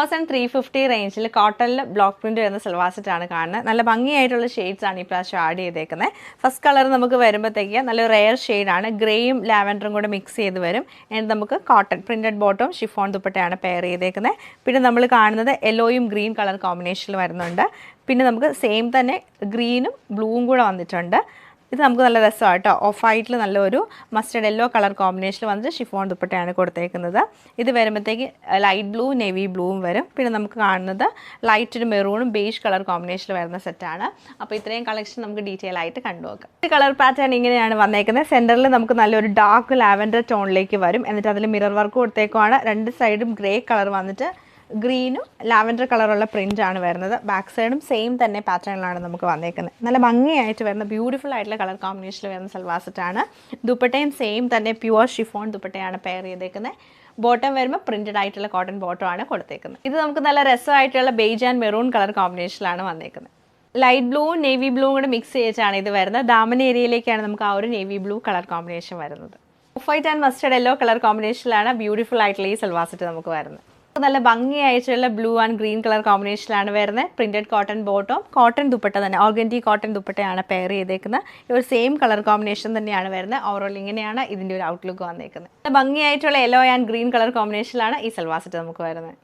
1350 റേഞ്ചിൽ കോട്ടണിൽ block print വരുന്ന സൽവാർ സെറ്റാണ് കാണുന്നത്. നല്ല ഭംഗിയായിട്ടുള്ള ഷെയ്ഡ്സ് ആണ് ഈ പ്രാവശ്യം ആഡ് ചെയ്തേക്കുന്നത്. ഫസ്റ്റ് കളർ നമുക്ക് വരുമ്പോഴത്തേക്ക് നല്ല റെയർ ഷെയ്ഡാണ്, ഗ്രേയും ലാവൻഡറും കൂടെ മിക്സ് ചെയ്ത് വരും. എന്നിട്ട് നമുക്ക് കോട്ടൺ പ്രിന്റഡ് ബോട്ടം ഷിഫോൺ ദുപ്പട്ടയാണ് പെയർ ചെയ്തേക്കുന്നത്. പിന്നെ നമ്മൾ കാണുന്നത് യെല്ലോയും ഗ്രീൻ കളർ കോമ്പിനേഷനിൽ വരുന്നുണ്ട്. പിന്നെ നമുക്ക് സെയിം തന്നെ ഗ്രീനും ബ്ലൂവും കൂടെ വന്നിട്ടുണ്ട്. ഇത് നമുക്ക് നല്ല രസമാണ് കേട്ടോ. ഓഫ് വൈറ്റിൽ നല്ലൊരു മസ്റ്റർഡ് യെല്ലോ കളർ കോമ്പിനേഷനിൽ വന്നിട്ട് ഷിഫോൺ ദുപ്പട്ടയാണ് കൊടുത്തേക്കുന്നത്. ഇത് വരുമ്പോഴത്തേക്ക് ലൈറ്റ് ബ്ലൂ നേവി ബ്ലൂവും വരും. പിന്നെ നമുക്ക് കാണുന്നത് ലൈറ്റ് മെറൂണും ബേജ് കളർ കോമ്പിനേഷനിൽ വരുന്ന സെറ്റാണ്. അപ്പോൾ ഇത്രയും കളക്ഷൻ നമുക്ക് ഡീറ്റെയിൽ ആയിട്ട് കണ്ടുനോക്കാം. ഈ കളർ പാറ്റേൺ ഇങ്ങനെയാണ് വന്നേക്കുന്നത്. സെൻറ്ററിൽ നമുക്ക് നല്ലൊരു ഡാർക്ക് ലാവൻഡർ ടോണിലേക്ക് വരും. എന്നിട്ട് അതിൽ മിറർ വർക്ക് കൊടുത്തേക്കുവാണ്. രണ്ട് സൈഡും ഗ്രേ കളർ വന്നിട്ട് ഗ്രീനും ലാവൻഡർ കളറുള്ള പ്രിൻ്റാണ് വരുന്നത്. ബാക്ക് സൈഡും സെയിം തന്നെ പാറ്റേണിലാണ് നമുക്ക് വന്നേക്കുന്നത്. നല്ല ഭംഗിയായിട്ട് വരുന്ന ബ്യൂട്ടിഫുൾ ആയിട്ടുള്ള കളർ കോമ്പിനേഷനിൽ വരുന്ന സൽവാർ സെറ്റാണ്. ദുപ്പട്ടയും സെയിം തന്നെ പ്യുവർ ഷിഫോൺ ദുപ്പട്ടയാണ് പെയർ ചെയ്തേക്കുന്നത്. ബോട്ടം വരുമ്പോൾ പ്രിൻറ്റഡ് ആയിട്ടുള്ള കോട്ടൺ ബോട്ടമാണ് കൊടുത്തേക്കുന്നത്. ഇത് നമുക്ക് നല്ല രസമായിട്ടുള്ള ബേജ് ആൻഡ് മെറൂൺ കളർ കോമ്പിനേഷനിലാണ് വന്നേക്കുന്നത്. ലൈറ്റ് ബ്ലൂവും നേവി ബ്ലൂവും കൂടെ മിക്സ് ചെയ്താണ് ഇത് വരുന്നത്. ദാമൻ ഏരിയയിലേക്കാണ് നമുക്ക് ആ ഒരു നേവി ബ്ലൂ കളർ കോമ്പിനേഷൻ വരുന്നത്. Off white and mustard yellow colour കോമ്പിനേഷനിലാണ് ബ്യൂട്ടിഫുൾ ആയിട്ടുള്ള ഈ സൽവാർ സെറ്റ് നമുക്ക് വരുന്നത്. നല്ല ഭംഗിയായിട്ടുള്ള ബ്ലൂ ആൻഡ് ഗ്രീൻ കളർ കോമ്പിനേഷനിലാണ് വരുന്നത്. Printed cotton bottom, cotton dupatta തന്നെ ഓർഗൻഡി കോട്ടൺ ദുപ്പട്ടയാണ് പെയർ ചെയ്തേക്കുന്നത്. ഈ ഒരു സെയിം കളർ കോമ്പിനേഷൻ തന്നെയാണ് വരുന്നത്. ഓവറോൾ ഇങ്ങനെയാണ് ഇതിൻ്റെ ഒരു ഔട്ട്ലുക്ക് വന്നേക്കുന്നത്. ഭംഗിയായിട്ടുള്ള യെല്ലോ ആൻഡ് ഗ്രീൻ കളർ കോമ്പിനേഷനിലാണ് ഈ സൽവാർ സെറ്റ് നമുക്ക് വരുന്നത്.